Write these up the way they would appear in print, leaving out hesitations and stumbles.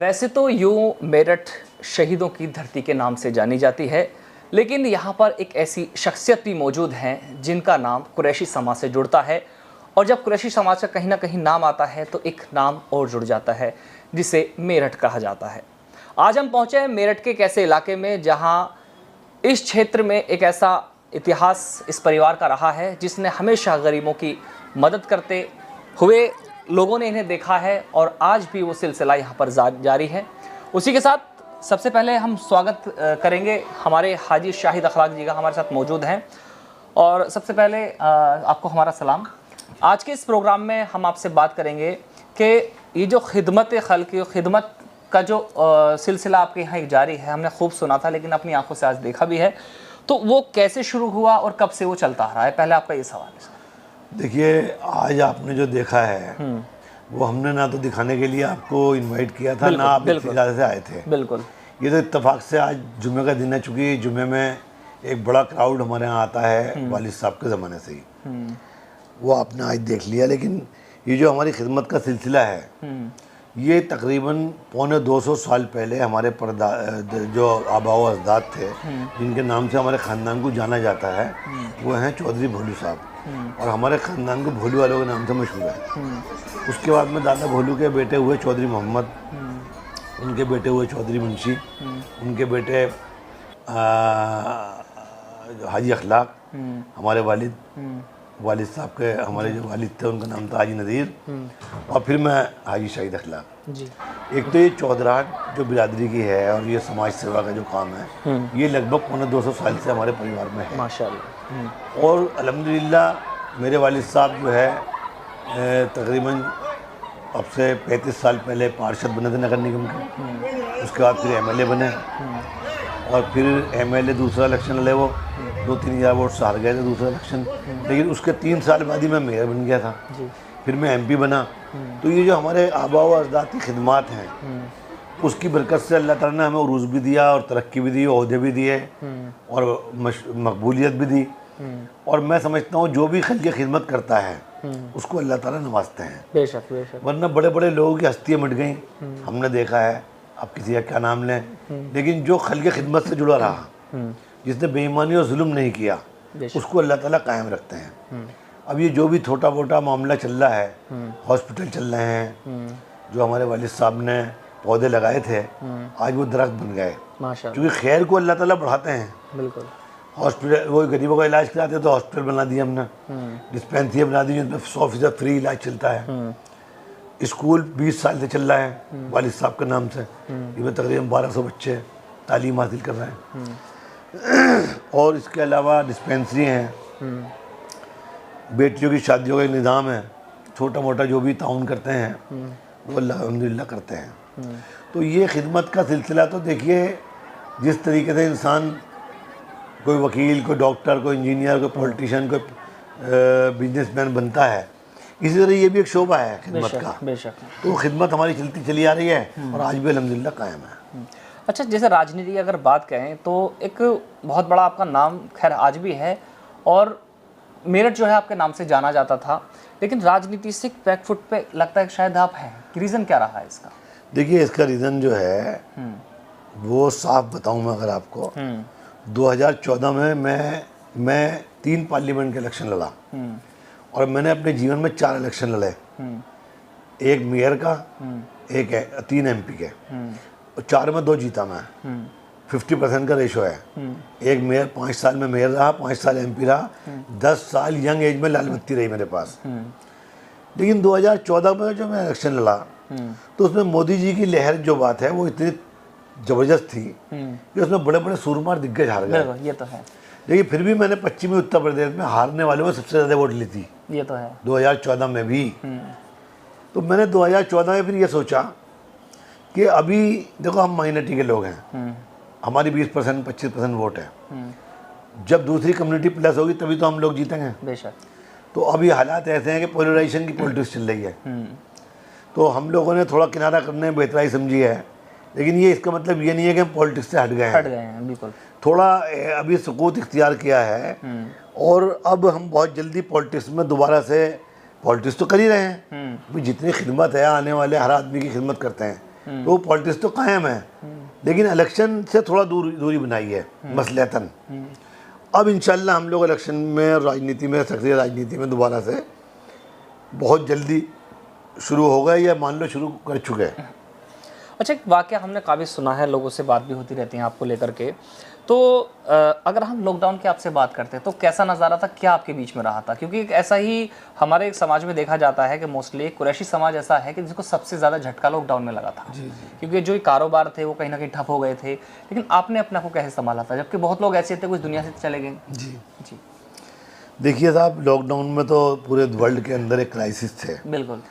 वैसे तो यूं मेरठ शहीदों की धरती के नाम से जानी जाती है, लेकिन यहाँ पर एक ऐसी शख्सियत भी मौजूद हैं जिनका नाम कुरैशी समाज से जुड़ता है। और जब कुरैशी समाज का कहीं ना कहीं नाम आता है तो एक नाम और जुड़ जाता है जिसे मेरठ कहा जाता है। आज हम पहुँचे हैं मेरठ के एक ऐसे इलाके में जहाँ इस क्षेत्र में एक ऐसा इतिहास इस परिवार का रहा है जिसने हमेशा गरीबों की मदद करते हुए लोगों ने इन्हें देखा है और आज भी वो सिलसिला यहाँ पर जारी है। उसी के साथ सबसे पहले हम स्वागत करेंगे हमारे हाजी शाहिद अखलाक जी का, हमारे साथ मौजूद हैं। और सबसे पहले आपको हमारा सलाम। आज के इस प्रोग्राम में हम आपसे बात करेंगे कि ये जो खिदमत खल्क़ खिदमत का जो सिलसिला आपके यहाँ एक जारी है, हमने खूब सुना था लेकिन अपनी आंखों से आज देखा भी है, तो वो कैसे शुरू हुआ और कब से वो चलता आ रहा है? पहले आपका ये सवाल है। देखिए, आज आपने जो देखा है वो हमने ना तो दिखाने के लिए आपको इनवाइट किया था, ना आप इतनी ज़्यादा से आए थे। बिल्कुल, ये तो इत्तेफाक से आज जुम्मे का दिन है, चूँकि जुम्मे में एक बड़ा क्राउड हमारे यहाँ आता है वालिद साहब के ज़माने से ही, वो आपने आज देख लिया। लेकिन ये जो हमारी खिदमत का सिलसिला है ये तकरीबन 250 साल पहले हमारे जो आबा व अजदाद थे जिनके नाम से हमारे ख़ानदान को जाना जाता है, वो हैं चौधरी भोलू साहब, और हमारे ख़ानदान को भोलू वालों के नाम से मशहूर है। उसके बाद में दादा भोलू के बेटे हुए चौधरी मोहम्मद, उनके बेटे हुए चौधरी मुंशी, उनके बेटे हाजी अखलाक, हमारे वालिद साहब के हमारे जो वालिद थे उनका नाम था हाजी नज़ीर, और फिर मैं हाजी शाहिद अखलाक जी। एक तो ये चौधराहट जो बिरादरी की है और ये समाज सेवा का जो काम है ये लगभग 250 साल से हमारे परिवार में है माशाअल्लाह। और अल्हम्दुलिल्लाह मेरे वालिद साहब जो है तकरीबन अब से 35 साल पहले पार्षद बने थे नगर निगम के, उसके बाद फिर एमएलए बने, और फिर एमएलए दूसरा इलेक्शन लड़े, वो 2-3 हज़ार वोट से हार गए थे दूसरा इलेक्शन, लेकिन उसके 3 साल बाद ही मैं मेयर बन गया था जी। फिर मैं एमपी बना। तो ये जो हमारे आबा व अजदाद की खिदमात हैं उसकी बरकत से अल्लाह ताला ने हमें उरूज भी दिया और तरक्की भी दी, ओहदे भी दिए और मकबूलियत भी दी। और मैं समझता हूँ जो भी खल्क़ खिदमत करता है उसको अल्लाह ताला नवाजते हैं। बेशक बेशक। वरना बड़े बड़े लोगों की हस्तियाँ मिट गई, हमने देखा है, आप किसी का क्या नाम लें, लेकिन जो खल्क़ खिदमत से जुड़ा रहा, जिसने बेईमानी और जुल्म नहीं किया, उसको अल्लाह ताला कायम रखते हैं। अब ये जो भी छोटा मोटा मामला चल रहा है, हॉस्पिटल चल रहे हैं, जो हमारे वालिद साहब ने पौधे लगाए थे आज वो दरख्त बन गए, क्योंकि खैर को अल्लाह ताला बढ़ाते हैं। बिल्कुल। हॉस्पिटल, वो गरीबों का इलाज कराते तो हॉस्पिटल बना दिया हमने, डिस्पेंसरी बना दी जिसमें 100% फ्री इलाज चलता है। स्कूल 20 साल से चल रहा है वालिद साहब के नाम से, इसमें तकरीबन 1200 बच्चे तालीम हासिल कर रहे हैं। और इसके अलावा डिस्पेंसरी हैं, बेटियों की शादियों का एक निज़ाम है, छोटा मोटा जो भी ताउन करते हैं वो अल्हम्दुलिल्लाह करते हैं। तो ये खिदमत का सिलसिला तो देखिए, जिस तरीके से इंसान कोई वकील, कोई डॉक्टर, कोई इंजीनियर, कोई पॉलिटिशियन, कोई बिजनेसमैन बनता है, इसी तरह ये भी एक शोबा है खिदमत का। बेशक। तो खिदमत हमारी चलती चली आ रही है और आज भी अल्हम्दुलिल्लाह कायम है। अच्छा, जैसे राजनीति की अगर बात करें तो एक बहुत बड़ा आपका नाम खैर आज भी है और मेरठ जो है आपके नाम से जाना जाता था, लेकिन राजनीति से बैक फुट पे लगता है शायद आप हैं। रीज़न क्या रहा है इसका? देखिए, इसका रीज़न जो है वो साफ बताऊं मैं अगर आपको, 2014 में मैं 3 पार्लियामेंट के इलेक्शन लड़ा और मैंने अपने जीवन में 4 इलेक्शन लड़े, एक मेयर का, एक 3 एमपी के, और 4 में 2 जीता मैं। 50% का रेशो है। एक मेयर 5 साल में मेयर रहा, 5 साल एमपी रहा, 10 साल यंग एज में लाल बत्ती रही मेरे पास। लेकिन 2014 में जो मैं इलेक्शन लड़ा तो उसमें मोदी जी की लहर जो बात है वो इतनी ज़बरदस्त थी कि उसमें बड़े बड़े सूरमार दिग्गज हार गए। ये तो है। लेकिन फिर भी मैंने पश्चिमी उत्तर प्रदेश में हारने वालों में सबसे ज़्यादा वोट ली थी। ये तो है। 2014 में भी। तो मैंने 2014 में फिर ये सोचा कि अभी देखो हम माइनॉरिटी के लोग हैं, हमारी 20% 25% वोट है, जब दूसरी कम्युनिटी प्लस होगी तभी तो हम लोग जीतेंगे। बेशक। तो अभी हालात ऐसे हैं कि पोलराइजेशन की पॉलिटिक्स चल रही है, तो हम लोगों ने थोड़ा किनारा करने में बेहतराई समझी है, लेकिन ये इसका मतलब ये नहीं है कि हम पॉलिटिक्स से हट गए हैं। बिल्कुल। थोड़ा अभी सुकूत इख्तियार किया है और अब हम बहुत जल्दी पॉलिटिक्स में दोबारा से पॉलिटिक्स तो कर ही रहे हैं। जितनी खिदमत है, आने वाले हर आदमी की खिदमत करते हैं, तो वो पॉलिटिक्स तो कायम है, लेकिन इलेक्शन से थोड़ा दूरी बनाई है मसलहतन। अब इंशाल्लाह हम लोग इलेक्शन में, राजनीति में, सक्रिय राजनीति में दोबारा से बहुत जल्दी शुरू हो गए, या मान लो शुरू कर चुके हैं। अच्छा, एक वाक़या हमने काफ़ी सुना है, लोगों से बात भी होती रहती है आपको लेकर के। तो अगर हम लॉकडाउन की आपसे बात करते हैं तो कैसा नज़ारा था, क्या आपके बीच में रहा था? क्योंकि एक ऐसा ही हमारे एक समाज में देखा जाता है कि मोस्टली कुरैशी समाज ऐसा है कि जिसको सबसे ज़्यादा झटका लॉकडाउन में लगा था। क्योंकि जो कारोबार थे वो कहीं ना कहीं ठप हो गए थे, लेकिन आपने अपने आप को कैसे संभाला था, जबकि बहुत लोग ऐसे थे कुछ दुनिया से चले गए? जी जी, देखिए साहब, लॉकडाउन में तो पूरे वर्ल्ड के अंदर एक क्राइसिस थे। बिल्कुल।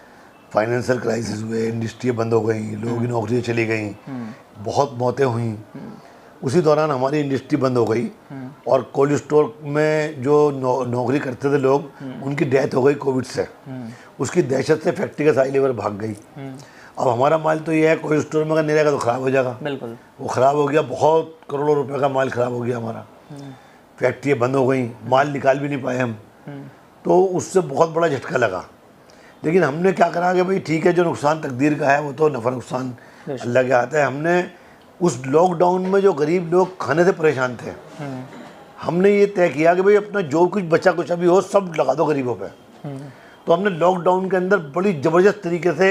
फाइनेंशियल क्राइसिस हुए, इंडस्ट्री बंद हो गई, लोगों की नौकरियाँ चली गई, बहुत मौतें हुई। उसी दौरान हमारी इंडस्ट्री बंद हो गई, और कोल्ड स्टोर में जो नौकरी करते थे लोग, उनकी डेथ हो गई कोविड से। उसकी दहशत से फैक्ट्री का सारी लेबर भाग गई। अब हमारा माल तो ये है, कोल्ड स्टोर में अगर नहीं रहेगा तो ख़राब हो जाएगा। बिल्कुल। वो ख़राब हो गया, बहुत करोड़ों रुपए का माल ख़राब हो गया हमारा। फैक्ट्रियाँ बंद हो गई, माल निकाल भी नहीं पाए हम। तो उससे बहुत बड़ा झटका लगा। लेकिन हमने क्या करा कि भाई ठीक है, जो नुकसान तकदीर का है वो तो नफ़ा नुकसान अल्लाह के हाथ है। हमने उस लॉकडाउन में जो गरीब लोग खाने से परेशान थे, हमने ये तय किया कि भाई अपना जो कुछ बचा कुछ अभी हो सब लगा दो गरीबों पे। तो हमने लॉकडाउन के अंदर बड़ी ज़बरदस्त तरीके से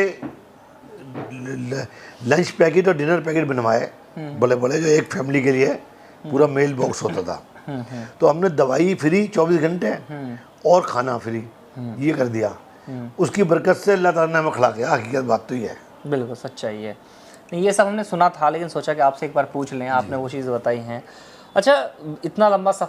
लंच पैकेट और डिनर पैकेट बनवाए, बड़े बड़े, जो एक फैमिली के लिए पूरा मेल बॉक्स होता था। तो हमने दवाई फ्री 24 घंटे और खाना फ्री, ये कर दिया। उसकी बरकत से अल्लाह ताला ने हमें खिला दिया। हकीकत बात तो ये है। बिल्कुल सच्चाई है। नहीं, ये सब हमने सुना था, लेकिन सोचा कि आपसे एक बार पूछ लें, आपने वो चीज़ बताई हैं। अच्छा, इतना लंबा सफ़र